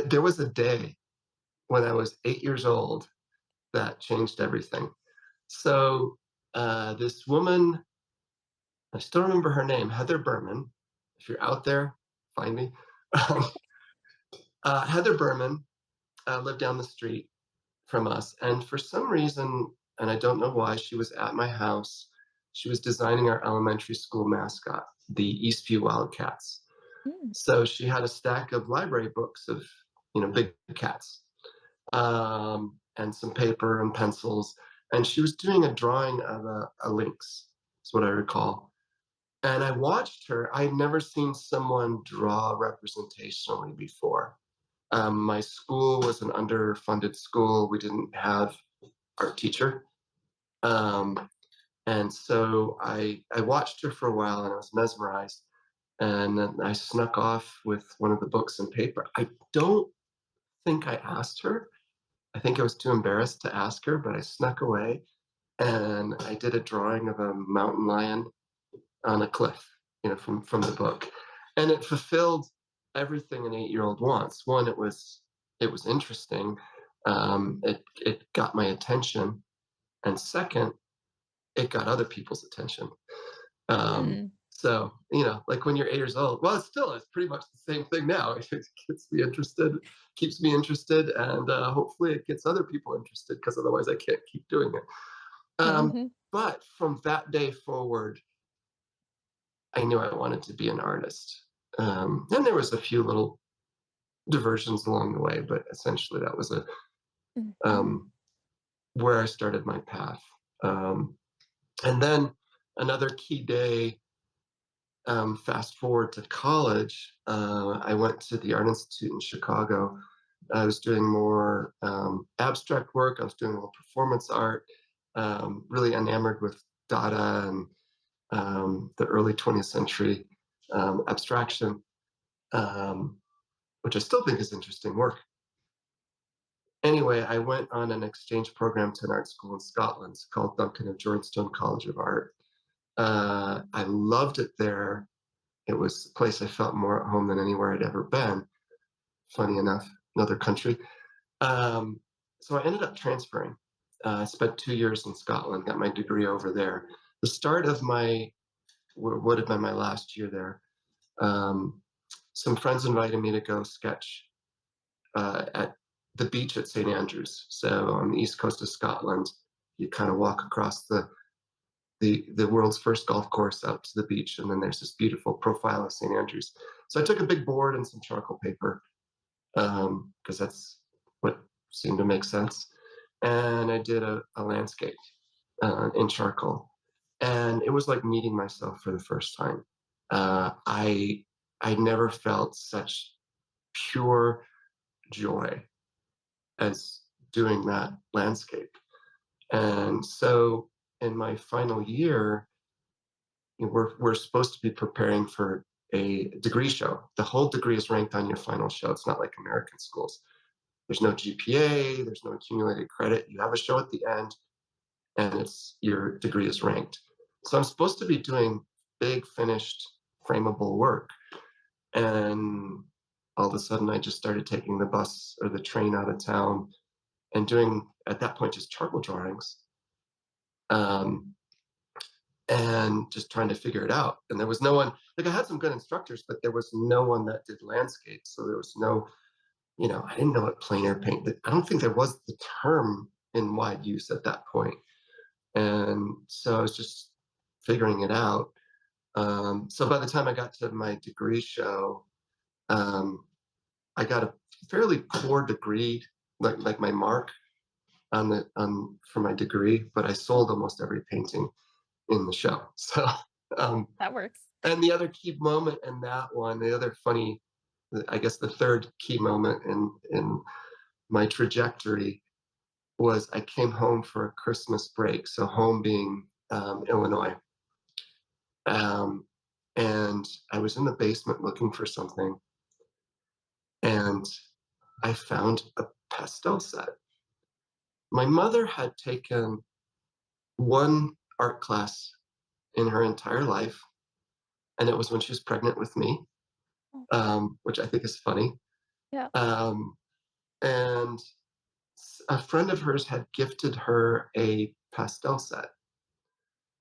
There was a day when I was 8 years old that changed everything. So, this woman, I still remember her name, Heather Berman. If you're out there, find me. Um, Heather Berman lived down the street from us, and for some reason, and I don't know why, she was at my house. She was designing our elementary school mascot, the Eastview Wildcats. Mm. So she had a stack of library books of, big cats, and some paper and pencils. And she was doing a drawing of a lynx, is what I recall. And I watched her. I'd never seen someone draw representationally before. My school was an underfunded school. We didn't have art teacher. Um, and so I watched her for a while and I was mesmerized. And then I snuck off with one of the books and paper. I don't think I asked her. I think I was too embarrassed to ask her, but I snuck away and I did a drawing of a mountain lion on a cliff, from the book. And it fulfilled everything an 8-year-old wants. One, it was interesting. It got my attention. And second, it got other people's attention. Hmm. So, like when you're 8 years old, well, it still is pretty much the same thing now. It gets me interested, keeps me interested, and hopefully it gets other people interested because otherwise I can't keep doing it. Hmm. But from that day forward, I knew I wanted to be an artist. And there was a few little diversions along the way, but essentially that was Hmm. um, where I started my path. Um, and then another key day, fast forward to college, I went to the Art Institute in Chicago. I was doing more abstract work. I was doing a little performance art, really enamored with Dada and the early 20th century abstraction, um, which I still think is interesting work. Anyway, I went on an exchange program to an art school in Scotland. It's called Duncan of Journstone College of Art. I loved it there. It was a place I felt more at home than anywhere I'd ever been. Funny enough, another country. Um, so I ended up transferring. I spent 2 years in Scotland, got my degree over there. The start of my what would have been my last year there. Um, some friends invited me to go sketch at the beach at St Andrews. So on the east coast of Scotland, you kind of walk across the world's first golf course out to the beach, and then there's this beautiful profile of St Andrews. So I took a big board and some charcoal paper because that's what seemed to make sense, and I did a landscape in charcoal, and it was like meeting myself for the first time. I never felt such pure joy as doing that landscape. And so in my final year, we're supposed to be preparing for a degree show. The whole degree is ranked on your final show. It's not like American schools. There's no GPA, there's no accumulated credit. You have a show at the end, and it's your degree is ranked. So I'm supposed to be doing big, finished, frameable work. And all of a sudden, I just started taking the bus or the train out of town and doing, at that point, just charcoal drawings. Um, and just trying to figure it out. And there was no one, like I had some good instructors, but there was no one that did landscapes. So there was no, I didn't know what plein air paint, I don't think there was the term in wide use at that point. And so I was just figuring it out. So by the time I got to my degree show, um, I got a fairly poor degree, like my mark for my degree, but I sold almost every painting in the show. So um, That works. and the other key moment in that one, the other funny, I guess the third key moment in my trajectory was I came home for a Christmas break. So home being Illinois, um, and I was in the basement looking for something, and I found a pastel set. My mother had taken one art class in her entire life, and it was when she was pregnant with me, Oh. which I think is funny. Yeah. Um, and a friend of hers had gifted her a pastel set,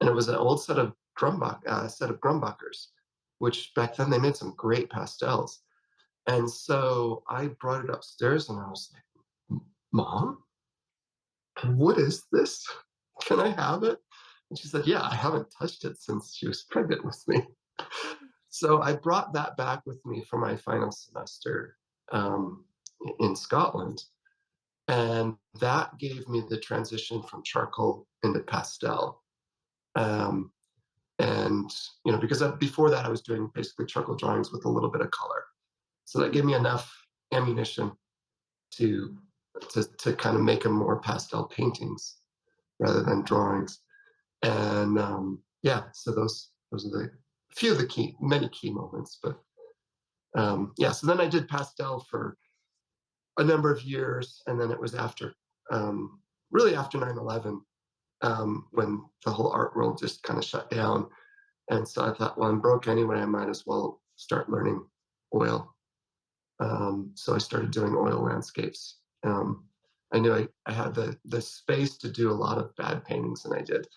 and it was an old set of Grumbuckers, which back then they made some great pastels. And so I brought it upstairs, and I was like, "Mom, what is this? Can I have it?" And she said, "Yeah, I haven't touched it since she was pregnant with me." So I brought that back with me for my final semester um, in Scotland. And that gave me the transition from charcoal into pastel. Um, and, because before that, I was doing basically charcoal drawings with a little bit of color. So that gave Mhm. me enough ammunition to to kind of make them more pastel paintings rather than drawings. And yeah, so those are the few of the many key moments. But yeah, so then I did pastel for a number of years, and then it was um, really after 9/11 when the whole art world just kind of shut down. And so I thought, well, I'm broke anyway. I might as well start learning oil. So I started doing oil landscapes. I knew I had the space to do a lot of bad paintings, and I did.